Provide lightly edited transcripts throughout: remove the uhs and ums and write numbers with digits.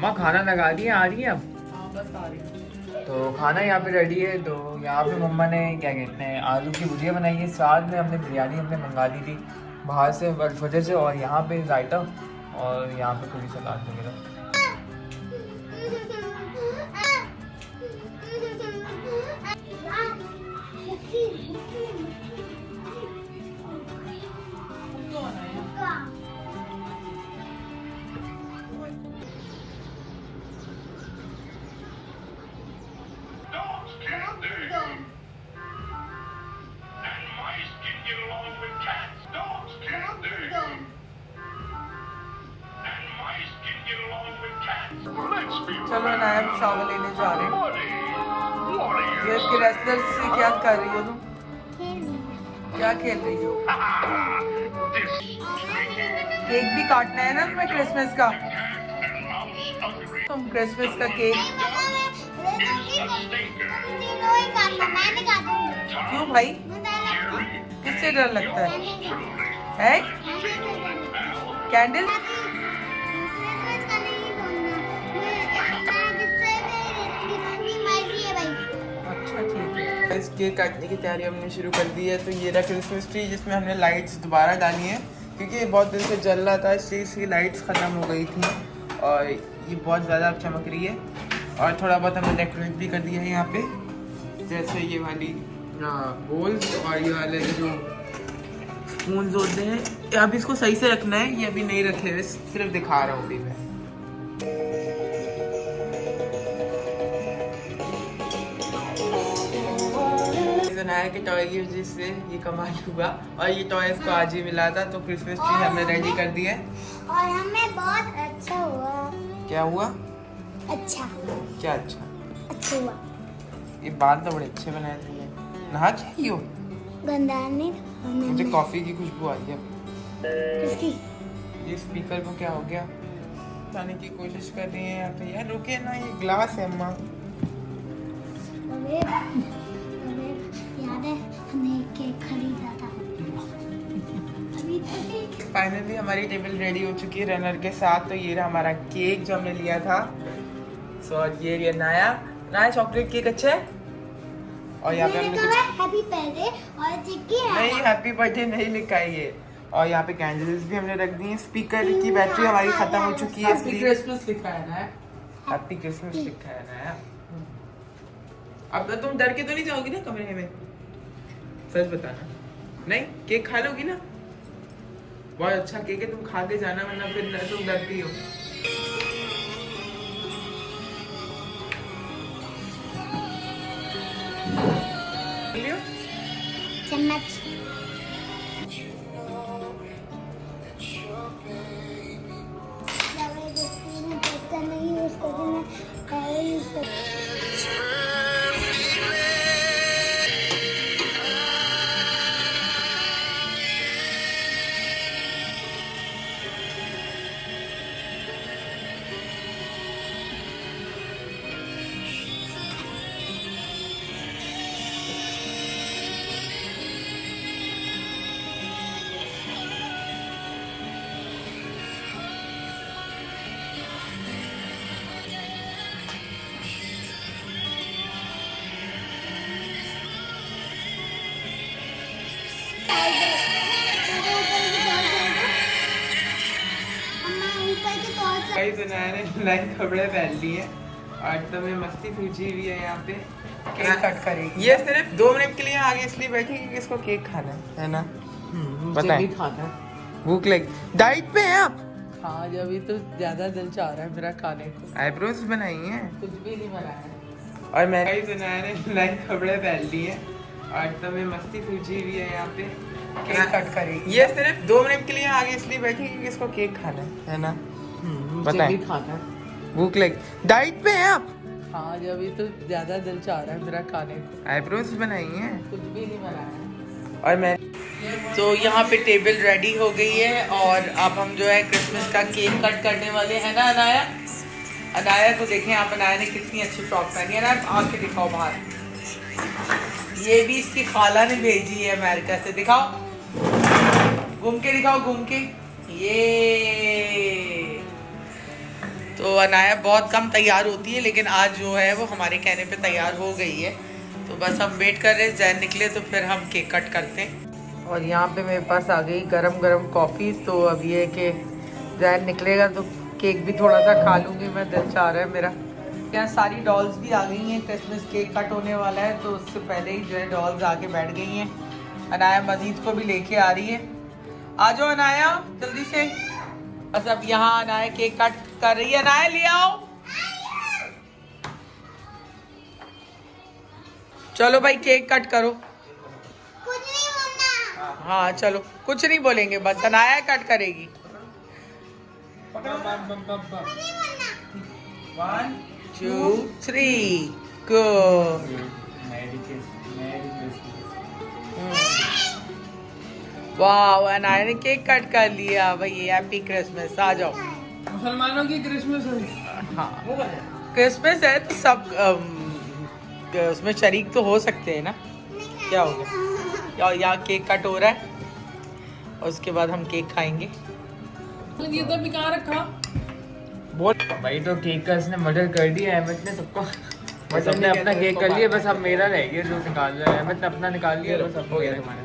अम्मा खाना लगा दी है, आ रही है अब? हाँ बस आ रही हूँ। तो खाना यहाँ पे रेडी है। तो यहाँ पे मम्मा ने क्या कहते हैं आलू की भुजिया बनाई है, साथ में हमने बिरयानी हमने मंगा दी थी बाहर से वजह से, और यहाँ पे रायता और यहाँ पे थोड़ी सलाद वगैरह। चलो नायब शावर लेने जा रहे हैं। ये इसके रेस्लर से क्या कर रही हो तुम? क्या खेल रही हो? केक भी काटना है ना तुम्हें क्रिसमस का? तुम क्रिसमस का केक क्यों भाई? किससे डर लगता है? कैंडल? अच्छा ठीक है। इस केक काटने की तैयारी हमने शुरू कर दी है। तो ये रहा क्रिसमस ट्री जिसमें हमने लाइट्स दोबारा डाली हैं क्योंकि ये बहुत दिन से जल रहा था, इसलिए इसकी लाइट्स ख़त्म हो गई थी और ये बहुत ज़्यादा चमक रही है। और थोड़ा बहुत हमने डेकोरेट भी कर दिया है यहाँ पे, जैसे ये वाली बोल्स और ये वाले जो स्पून्स होते हैं। अब इसको सही से रखना है, ये अभी नहीं रखे हुए, सिर्फ दिखा रहा हूँ अभी मैं। नया के टॉय की वजह से ये कमाल हुआ और ये टॉय इसको आज ही मिला था। तो क्रिसमस ट्री हमने रेडी कर दी है और हमें बहुत अच्छा हुआ। क्या हुआ? अच्छा। क्या अच्छा हुआ। ये बाल तो बड़े अच्छे बनाए थे। नहा के आई हो? गंदा नहीं था। मुझे कॉफी की खुशबू आई है। किसकी? ये स्पीकर को क्या हो गया? बताने की कोशिश कर रही है यहाँ पे। यार रुके ना, ये ग्लास है अम्मा। याद है हमने केक खरीदा था। फाइनली हमारी टेबल रेडी हो चुकी है रनर के साथ। तो ये रहा हमारा केक जो हमने लिया था। सो ये नया चॉकलेट केक अच्छा है। और यहाँ पे हमने कुछ हैप्पी बर्थडे और चिक्की नहीं, हैप्पी बर्थडे नहीं लिखा है ये। और यहाँ पे कैंडल्स भी हमने रख दी हैं। स्पीकर की बैटरी हमारी खत्म हो चुकी है, हैप्पी क्रिसमस लिखा है ना? हैप्पी क्रिसमस लिखा है ना। अब तो तुम डर के तो नहीं जाओगी ना कमरे में? सच बताना। नहीं, केक खा लोगी ना? बहुत अच्छा केक है, तुम खा के जाना वरना फिर तुम डरती हो। चम्मच। नहीं यूज करती गाइस नए नए कपड़े पहन लिए और तो मैं मस्ती सूझी हुई है यहाँ पे। केक कट करेगी। ये सिर्फ 2 मिनट के लिए आगे इसलिए बैठी कि इसको केक खाना है ना? मुझे भी खाना है। भूख लगी। डाइट पे हैं आप? हाँ जब तो ज्यादा दिल चाह रहा है मेरा खाने को। आईब्रोज बनाई हैं? कुछ भी नहीं बनाया। और मैं नए कपड़े पहन लिए और तो मैं मस्ती सूझी हुई है यहाँ पे। केक कट करेगी। ये सिर्फ 2 मिनट के लिए आगे इसलिए बैठी कि इसको केक खाना है ना? मुझे भी खाना है। भूख लगी। डाइट पे हैं आप? हाँ जब तो ज्यादा दिल चाह रहा है मेरा खाने को। आईब्रोज बनाई हैं? कुछ भी नहीं बनाया। और मैं तो यहाँ पे टेबल रेडी हो गई है और अब हम जो है क्रिसमस का केक कट करने वाले हैं ना अनाया? अनाया को देखें आप, अनाया ने कितनी अच्छी फ्रॉक पहनी है ना। आके दिखाओ बाहर, ये भी इसकी खाला ने भेजी है अमेरिका से। दिखाओ, घूम के दिखाओ, घूम के। ये तो अनाया बहुत कम तैयार होती है, लेकिन आज जो है वो हमारे कहने पे तैयार हो गई है। तो बस हम वेट कर रहे हैं जैन निकले तो फिर हम केक कट करते हैं। और यहाँ पे मेरे पास आ गई गरम गरम कॉफ़ी। तो अब ये कि जैन निकलेगा तो केक भी थोड़ा सा खा लूँगी मैं, दिल चाह रहा है मेरा। यहाँ सारी डॉल्स भी आ गई हैं, क्रिसमस केक कट होने वाला है तो उससे पहले ही जो है डॉल्स आके बैठ गई हैं। अनाया मजीद को भी लेके आ रही है। आ जाओ अनाया जल्दी से। बस अब यहाँ अनाया केक कट कर रही है। अनाया ले आओ, चलो भाई केक कट करो। कुछ नहीं बोलना। हाँ चलो, कुछ नहीं बोलेंगे, बस अनाया कट करेगी। 1 2 3 गो। वाह, अनाया ने केक कट कर लिया भाई। Happy Christmas. आ जाओ। मुसलमानों की क्रिसमस है। हाँ क्रिसमस है तो सब उसमें शरीक तो हो सकते हैं ना। क्या हो गया? यहाँ केक कट हो रहा है और उसके बाद हम केक खाएंगे। ये तो भी कहाँ रखा? भाई तो केक का इसने मर्डर कर दिया अहमद ने सबको। बस हमने अपना केक कर लिया, बस अब मेरा रह गया जो निकाल रहा है। अहमद ने अपना निकाल लिया, बस अब हो गया तुम्हारा।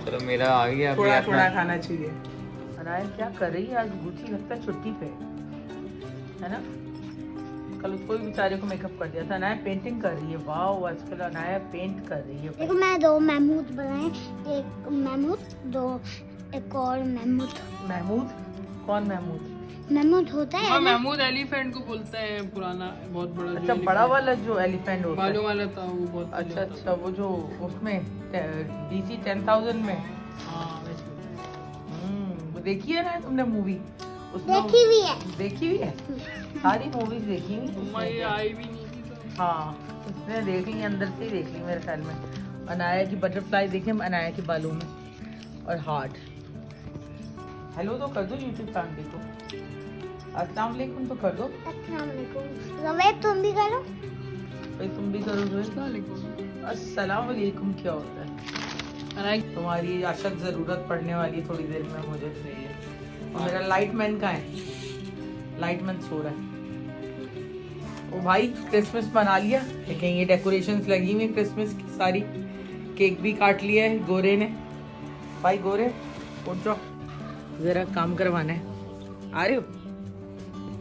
चलो मेरा आ गया। थोड़ा थोड़ा खाना चाहिए। अनाया क्या कर रही है आज? गुची लगता है छुट्टी पे है ना। कल उसको भी बेचारे को मेकअप कर दिया था। अनाया पेंटिंग कर रही है। वाह, आजकल अनाया पेंट कर रही है। देखो मैं 2 महमूद बनाए, एक महमूद, 2 एक और महमूद। महमूद? कौन महमूद? महमूद होता है ना? महमूद एलिफेंट को बोलते हैं, पुराना बहुत बड़ा। अच्छा, बड़ा वाला जो एलिफेंट होता है। बालों वाला था वो बहुत। अच्छा अच्छा, वो जो उसमें DC 10,000 में। हाँ वैसे। वो देखी है ना तुमने मूवी? देखी भी है। देखी हुई है, सारी मूवीज देखी तुम ये हुई। आई भी नहीं थी तो। हाँ उसने देख ली, अंदर से ही देख ली मेरे ख्याल में। अनाया की बटरफ्लाई देखे अनाया के बालों में, और हार्ट। हेलो तो कर दो यूट्यूब फैमिली को। अस्सलाम वालेकुम तो कर दो। अस्सलाम वालेकुम। रवेद तुम भी करो। भाई तुम भी करो। अस्सलाम वालेकुम क्या होता है? तुम्हारी अशद जरूरत पड़ने वाली थोड़ी देर में मुझे चाहिए। और मेरा लाइटमैन कहाँ है? लाइटमैन सो रहा है। ओ भाई क्रिसमस मना लिया, लेकिन ये डेकोरेशंस लगी हुई क्रिसमस की सारी। केक भी काट लिया है गोरे ने। भाई गोरे उठ जाओ, जरा काम करवाना है। आ रहे हो?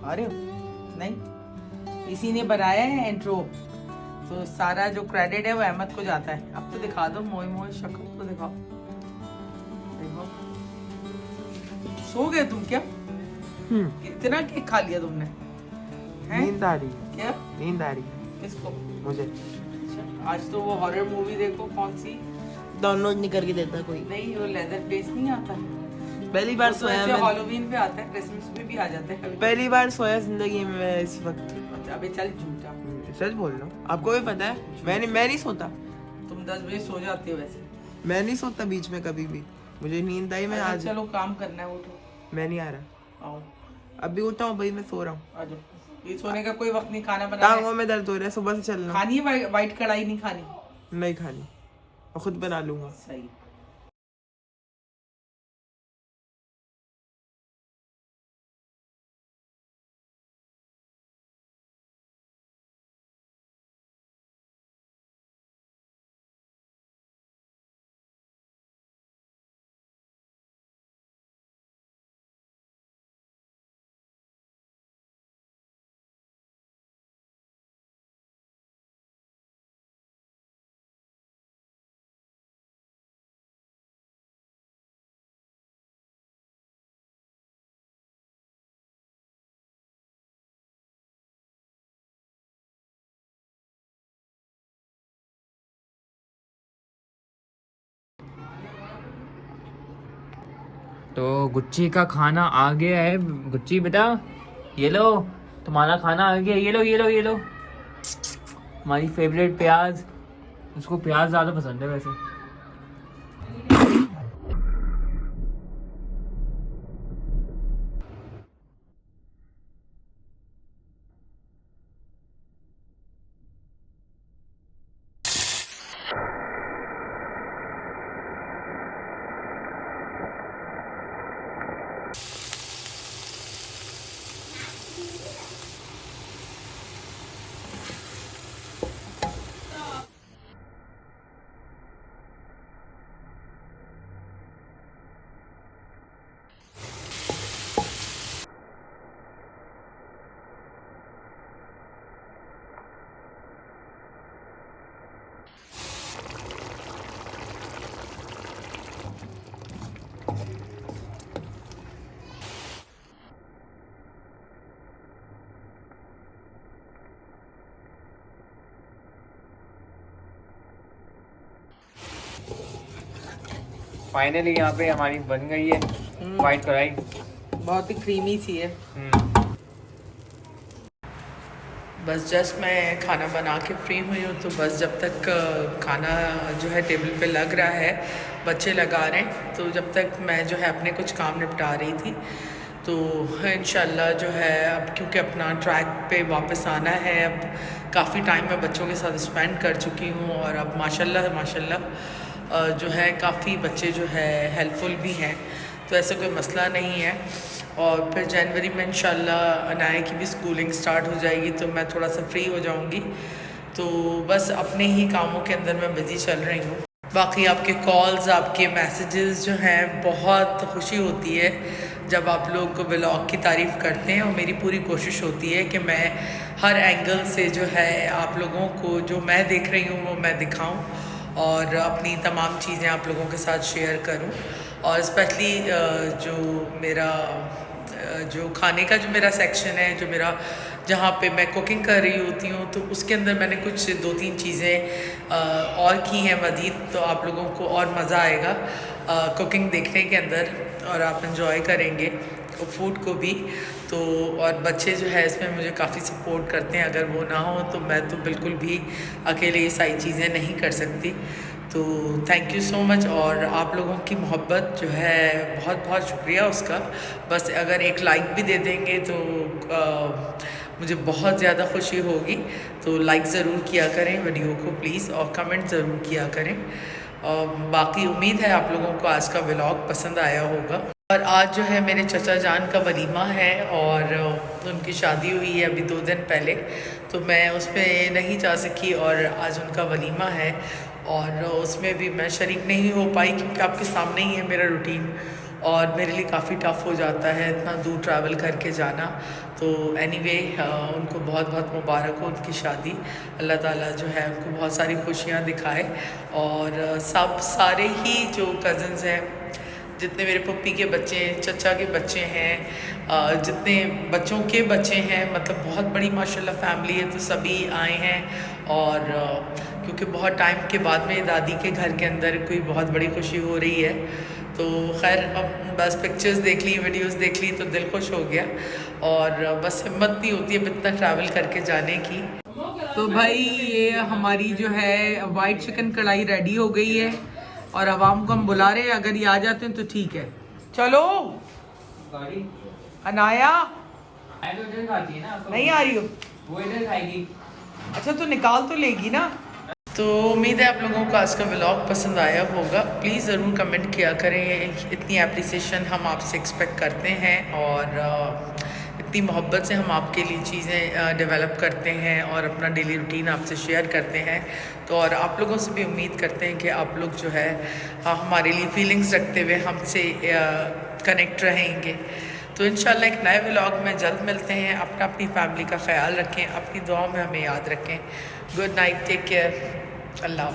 आ रहे हो? नहीं, इसी ने बनाया है इंट्रो, तो सारा जो क्रेडिट है वो अहमद को जाता है। अब तो दिखा दो मोए मोए शक्ल तो दिखाओ। देखो सो गए तुम क्या? कितना केक खा लिया तुमने? हैं? नींद आ रही है। क्या नींद आ रही है किसको? मुझे। अच्छा, आज तो वो हॉरर मूवी देखो। कौन सी? डाउनलोड नहीं करके देता कोई। नहीं, वो लेदर फेस नहीं आता। पहली बार वो तो सोया ऐसे मैं। हॉलोवीन पे आता है, क्रिसमस पे भी आ जाता है कभी। पहली बार सोया जिंदगी में मैं इस वक्त। अच्छा, अबे चल झूठा। सच बोल रहा हूँ, आपको भी पता है। मैं नहीं सोता। तुम 10 बजे सो जाते हो वैसे। मैं नहीं सोता बीच में कभी भी। मुझे नींद आई, मैं अच्छा, आज। चलो काम करना है, उठो। मैं नहीं आ रहा। आओ अभी उठा हूँ भाई, मैं सो रहा हूँ। आ जाओ। ये सोने का कोई वक्त नहीं, खाना बनाना टांगों है। में दर्द हो रहा है, सुबह से चल रहा खानी है वाइट कढ़ाई? नहीं खानी? हूँ। नहीं खानी, मैं खुद बना लूंगा। सही। तो गुच्ची का खाना आ गया है। गुच्ची बेटा ये लो, तुम्हारा खाना आ गया। ये लो ये लो ये लो। हमारी फेवरेट प्याज। उसको प्याज ज़्यादा पसंद है वैसे। फाइनली यहाँ पे हमारी बन गई है वाइट कढ़ाई। बहुत ही क्रीमी सी है। बस जस्ट मैं खाना बना के फ्री हुई हूँ, तो बस जब तक खाना जो है टेबल पे लग रहा है, बच्चे लगा रहे हैं, तो जब तक मैं जो है अपने कुछ काम निपटा रही थी। तो इंशाल्लाह जो है अब क्योंकि अपना ट्रैक पे वापस आना है, अब काफ़ी टाइम मैं बच्चों के साथ स्पेंड कर चुकी हूँ और अब माशाल्लाह जो है काफ़ी बच्चे जो है हेल्पफुल भी हैं, तो ऐसा कोई मसला नहीं है। और फिर जनवरी में इंशाल्लाह अनाया की भी स्कूलिंग स्टार्ट हो जाएगी, तो मैं थोड़ा सा फ्री हो जाऊँगी। तो बस अपने ही कामों के अंदर मैं बिज़ी चल रही हूँ। बाकी आपके कॉल्स, आपके मैसेजेस जो हैं, बहुत खुशी होती है जब आप लोग व्लॉग की तारीफ़ करते हैं, और मेरी पूरी कोशिश होती है कि मैं हर एंगल से जो है आप लोगों को जो मैं देख रही हूँ वो मैं दिखाऊँ और अपनी तमाम चीज़ें आप लोगों के साथ शेयर करूँ। और स्पेशली जो मेरा जो खाने का जो मेरा सेक्शन है, जो मेरा जहाँ पे मैं कुकिंग कर रही होती हूँ, तो उसके अंदर मैंने कुछ 2-3 चीज़ें और की हैं मज़ीद, तो आप लोगों को और मज़ा आएगा कुकिंग देखने के अंदर और आप इंजॉय करेंगे फूड को भी। तो और बच्चे जो है इसमें मुझे काफ़ी सपोर्ट करते हैं, अगर वो ना हो तो मैं तो बिल्कुल भी अकेले ये सारी चीज़ें नहीं कर सकती। तो थैंक यू सो मच, और आप लोगों की मोहब्बत जो है बहुत बहुत शुक्रिया उसका। बस अगर एक लाइक भी दे देंगे तो मुझे बहुत ज़्यादा खुशी होगी। तो लाइक ज़रूर किया करें वीडियो को प्लीज़, और कमेंट ज़रूर किया करें। और बाकी उम्मीद है आप लोगों को आज का व्लॉग पसंद आया होगा। और आज जो है मेरे चचा जान का वलीमा है, और उनकी शादी हुई है अभी 2 दिन पहले, तो मैं उस पर नहीं जा सकी, और आज उनका वलीमा है और उसमें भी मैं शरीक नहीं हो पाई, क्योंकि आपके सामने ही है मेरा रूटीन, और मेरे लिए काफ़ी टफ़ हो जाता है इतना दूर ट्रैवल करके जाना। तो एनीवे उनको बहुत बहुत मुबारक हो उनकी शादी। अल्लाह ताला जो है उनको बहुत सारी खुशियाँ दिखाए, और सारे ही जो कज़न्स हैं, जितने मेरे पप्पी के बच्चे हैं, चचा के बच्चे हैं, जितने बच्चों के बच्चे हैं, मतलब बहुत बड़ी माशाल्लाह फैमिली है, तो सभी आए हैं। और क्योंकि बहुत टाइम के बाद में दादी के घर के अंदर कोई बहुत बड़ी खुशी हो रही है, तो खैर अब बस पिक्चर्स देख ली, वीडियोस देख ली, तो दिल खुश हो गया, और बस हिम्मत नहीं होती है इतना ट्रैवल करके जाने की। तो भाई ये हमारी जो है वाइट चिकन कढ़ाई रेडी हो गई है, और आवाम को हम बुला रहे हैं, अगर ये आ जाते हैं तो ठीक है। चलो अनाया नहीं आ रही हो, वो इधर खाएगी। अच्छा तो निकाल तो लेगी ना। तो उम्मीद है आप लोगों को आज का व्लॉग पसंद आया होगा। प्लीज़ ज़रूर कमेंट किया करें, इतनी एप्रिसिएशन हम आपसे एक्सपेक्ट करते हैं, और इतनी मोहब्बत से हम आपके लिए चीज़ें डेवलप करते हैं और अपना डेली रूटीन आपसे शेयर करते हैं। तो और आप लोगों से भी उम्मीद करते हैं कि आप लोग जो है हमारे लिए फीलिंग्स रखते हुए हमसे कनेक्ट रहेंगे। तो इंशाल्लाह एक नए व्लॉग में जल्द मिलते हैं। अपनी फैमिली का ख्याल रखें, अपनी दुआओं में हमें याद रखें। गुड नाइट, टेक केयर, अल्लाह।